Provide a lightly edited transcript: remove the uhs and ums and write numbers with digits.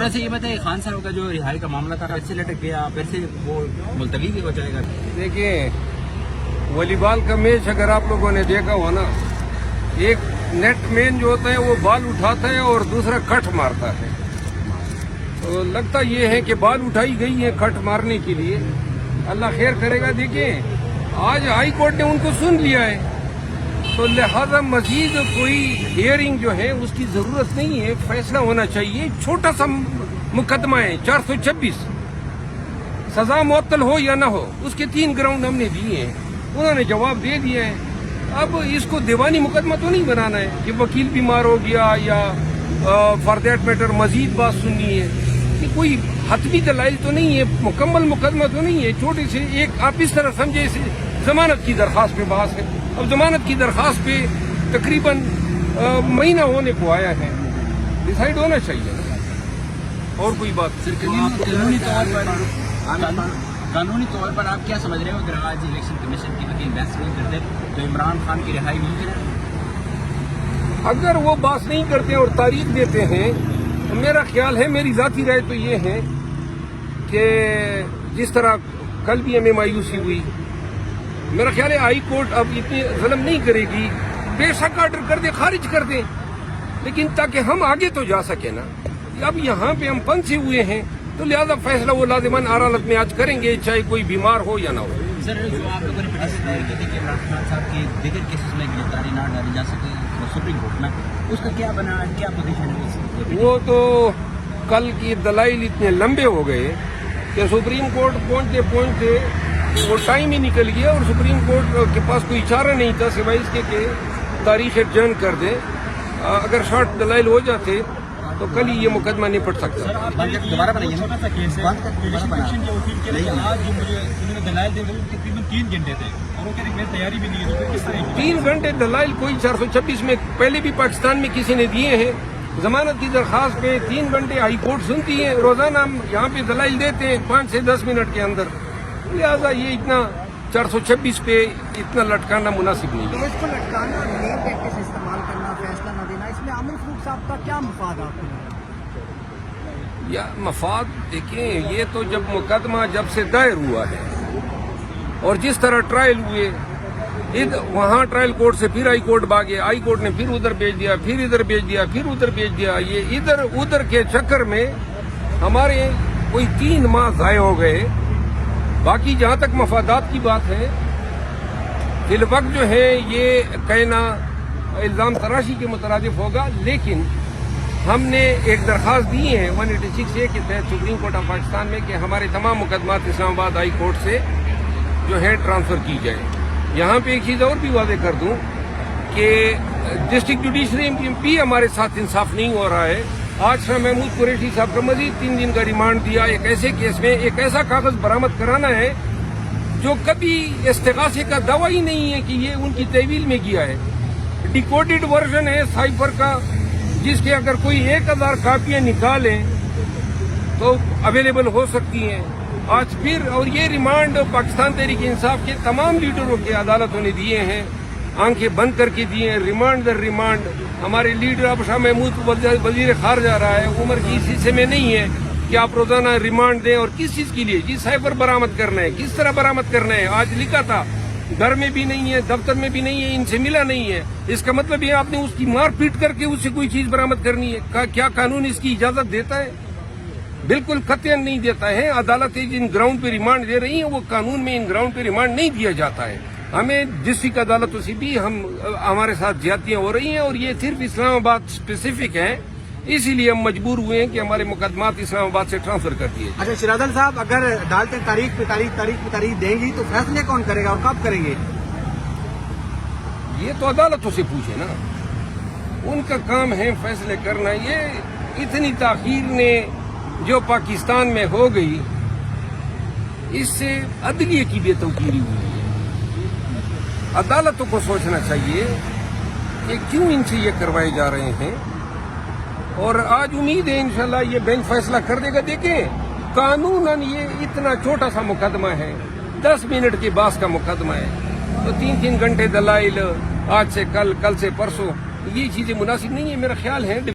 ویسے یہ بتائیے خان صاحب کا جو رہائی کا معاملہ تھا پھر سے لٹک گیا, پھر سے وہ ملتوی بھی ہو جائے گا؟ دیکھیں, والی بال کا میچ اگر آپ لوگوں نے دیکھا ہو نا, ایک نیٹ مین جو ہوتا ہے وہ بال اٹھاتا ہے اور دوسرا کٹ مارتا ہے. تو لگتا یہ ہے کہ بال اٹھائی گئی ہے کٹ مارنے کے لیے, اللہ خیر کرے گا. دیکھیں, آج ہائی کورٹ نے ان کو سن لیا ہے, تو لہذا مزید کوئی ہیئرنگ جو ہے اس کی ضرورت نہیں ہے, فیصلہ ہونا چاہیے. چھوٹا سا مقدمہ ہے 426, سزا معطل ہو یا نہ ہو, اس کے 3 گراؤنڈ ہم نے دیے ہیں, انہوں نے جواب دے دیا ہے. اب اس کو دیوانی مقدمہ تو نہیں بنانا ہے کہ وکیل بیمار ہو گیا یا فار دیٹ میٹر مزید بات سننی ہے. یہ کوئی حتمی دلائل تو نہیں ہے, مکمل مقدمہ تو نہیں ہے. چھوٹے سے ایک آپ اس طرح سمجھے اسے ضمانت کی درخواست پہ بحث ہے. اب ضمانت کی درخواست پہ تقریباً مہینہ ہونے کو آیا ہے, ڈیسائیڈ ہونا چاہیے. اور کوئی بات قانونی طور پر آپ کیا سمجھ رہے ہو اگر آج الیکشن کمیشن کی وکیل بحث نہیں کرتے تو عمران خان کی رہائی نہیں کرے؟ اگر وہ بات نہیں کرتے اور تاریخ دیتے ہیں, تو میرا خیال ہے, میری ذاتی رائے تو یہ ہے کہ جس طرح کل بھی ہمیں مایوسی ہوئی, میرا خیال ہے ہائی کورٹ اب اتنی ظلم نہیں کرے گی. بے شک آرڈر کر دیں, خارج کر دیں, لیکن تاکہ ہم آگے تو جا سکیں نا. اب یہاں پہ ہم پھنسے ہوئے ہیں, تو لہذا فیصلہ وہ لازمان عدالت میں آج کریں گے, چاہے کوئی بیمار ہو یا نہ ہو. سر, جو آپ لوگوں نے پٹیشن دائر کی تھی کہ عمران خان صاحب کی دیگر کیسز میں گرفتاری نہ ڈالی جا سکے سپریم کورٹ میں, اس کا کیا بنا, کیا پوزیشن ہے؟ وہ تو کل کی دلائل اتنے لمبے ہو گئے کہ سپریم کورٹ پہنچتے وہ ٹائم ہی نکل گیا, اور سپریم کورٹ کے پاس کوئی چارہ نہیں تھا سوائے اس کے کہ تاریخ ایڈجرن کر دیں. اگر شارٹ دلائل ہو جاتے تو کل ہی یہ مقدمہ نپٹ سکتا. دوبارہ بنائیے. چھوٹا سا کیس ہے, الیکشن کمیشن کے وکیل کے لیے آج جو مجھے انہوں نے دلائل دے وہ تقریباً 3 گھنٹے تھے, اور وہ کہتے ہیں میری تیاری بھی نہیں ہے. تو کس طرح 3 گھنٹے دلائل کوئی 426 میں پہلے بھی پاکستان میں کسی نے دیے ہیں. ضمانت کی درخواست پہ 3 گھنٹے ہائی کورٹ سنتی ہے. روزانہ ہم یہاں پہ دلائل دیتے ہیں 5 سے 10 منٹ کے اندر. لہٰذا یہ اتنا 426 پہ اتنا لٹکانا مناسب نہیں ہے. اس کو لٹکانا, نیم ٹیکٹکس استعمال کرنا, فیصلہ نہ دینا, اس میں عامر فروخ صاحب کا کیا مفاد آپ کو؟ یا مفاد دیکھیں, یہ تو جب مقدمہ جب سے دائر ہوا ہے اور جس طرح ٹرائل ہوئے, وہاں ٹرائل کورٹ سے پھر ہائی کورٹ بھاگے, ہائی کورٹ نے پھر ادھر بھیج دیا, پھر ادھر بھیج دیا, پھر ادھر بھیج دیا. یہ ادھر ادھر کے چکر میں ہمارے کوئی 3 ماہ ضائع ہو گئے. باقی جہاں تک مفادات کی بات ہے, فی الوقت جو ہے یہ کہنا الزام تراشی کے مترادف ہوگا, لیکن ہم نے ایک درخواست دی ہے 186A کے تحت سپریم کورٹ آف پاکستان میں کہ ہمارے تمام مقدمات اسلام آباد ہائی کورٹ سے جو ہے ٹرانسفر کی جائے. یہاں پہ ایک چیز اور بھی واضح کر دوں کہ ڈسٹرکٹ جوڈیشری بھی ہمارے ساتھ انصاف نہیں ہو رہا ہے. آج شاہ محمود قریشی صاحب کا مزید 3 دن کا ریمانڈ دیا. ایک ایسے کیس میں ایک ایسا کاغذ برآمد کرانا ہے جو کبھی استغاثے کا دعویٰ ہی نہیں ہے کہ یہ ان کی تحویل میں کیا ہے. ڈیکوڈڈ ورژن ہے سائفر کا, جس کے اگر کوئی 1000 کاپیاں نکالیں تو اویلیبل ہو سکتی ہیں. آج پھر, اور یہ ریمانڈ پاکستان تحریک انصاف کے تمام لیڈروں کے عدالتوں نے دیے ہیں, آنکھیں بند کر کے دیے ہیں, ریمانڈ در ریمانڈ. ہمارے لیڈر اب شاہ محمود وزیر خارجہ رہا ہے, عمر کی اس حصے میں نہیں ہے کہ آپ روزانہ ریمانڈ دیں. اور کس چیز کے لیے؟ جی سائبر برآمد کرنا ہے. کس طرح برآمد کرنا ہے؟ آج لکھا تھا گھر میں بھی نہیں ہے, دفتر میں بھی نہیں ہے, ان سے ملا نہیں ہے. اس کا مطلب یہ آپ نے اس کی مار پیٹ کر کے اس سے کوئی چیز برآمد کرنی ہے. کیا قانون اس کی اجازت دیتا ہے؟ بالکل قطعاً نہیں دیتا ہے. عدالتیں جن گراؤنڈ پہ ریمانڈ دے رہی ہیں وہ قانون میں ان گراؤنڈ پہ ریمانڈ نہیں دیا جاتا ہے. ہمیں ڈسٹرکٹ عدالتوں سے بھی ہمارے ساتھ زیادتیاں ہو رہی ہیں, اور یہ صرف اسلام آباد اسپیسیفک ہیں. اسی لیے ہم مجبور ہوئے ہیں کہ ہمارے مقدمات اسلام آباد سے ٹرانسفر کر دیے. اچھا شرادل صاحب, اگر عدالتیں تاریخ پہ تاریخ دیں گی تو فیصلے کون کرے گا اور کب کریں گے؟ یہ تو عدالتوں سے پوچھے نا, ان کا کام ہے فیصلے کرنا. یہ اتنی تاخیر نے جو پاکستان میں ہو گئی, اس سے عدلیے کی بے توقیری ہوئی ہے. عدالتوں کو سوچنا چاہیے کہ کیوں ان سے یہ کروائے جا رہے ہیں, اور آج امید ہے انشاءاللہ یہ بینچ فیصلہ کر دے گا. دیکھیں, قانوناً یہ اتنا چھوٹا سا مقدمہ ہے, 10 منٹ کے بعد کا مقدمہ ہے, تو 3 گھنٹے دلائل, آج سے کل, کل سے پرسوں, یہ چیزیں مناسب نہیں ہے میرا خیال ہے.